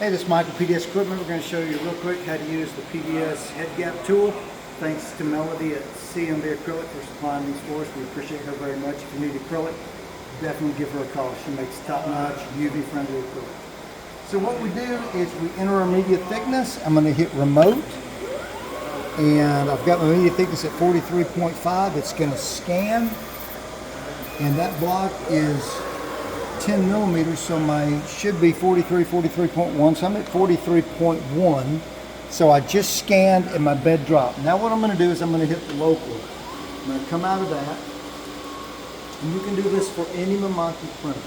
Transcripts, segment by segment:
Hey, this is Michael, PDS Equipment. We're going to show you real quick how to use the PDS head gap tool. Thanks to Melody at CMB Acrylic for supplying these for us. We appreciate her very much. If you need acrylic, definitely give her a call. She makes top-notch, UV-friendly acrylic. So what we do is we enter our media thickness. I'm going to hit remote. And I've got my media thickness at 43.5. It's going to scan. And that block is 10 millimeters, so my should be 43.1, so I'm at 43.1. So I just scanned and my bed dropped. Now what I'm going to do is I'm going to hit the local. I'm going to come out of that, and you can do this for any Mamonti printer,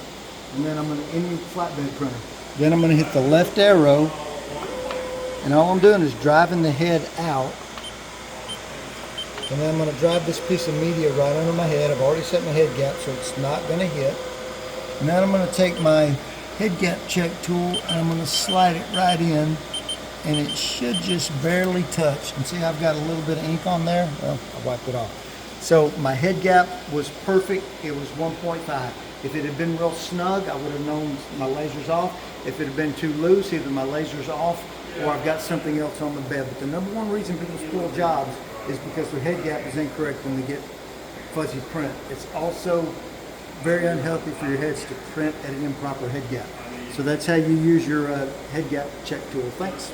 and then I'm going to any flatbed printer. Then I'm going to hit the left arrow, and all I'm doing is driving the head out, and then I'm going to drive this piece of media right under my head. I've already set my head gap, so it's not going to hit. And then I'm going to take my head gap check tool and I'm going to slide it right in, and it should just barely touch. And see, I've got a little bit of ink on there. Well, I wiped it off. So my head gap was perfect. It was 1.5. If it had been real snug, I would have known my laser's off. If it had been too loose, either my laser's off or I've got something else on the bed. But the number one reason people spoil jobs is because their head gap is incorrect when they get fuzzy print. It's also very unhealthy for your heads to print at an improper head gap. So that's how you use your head gap check tool. Thanks.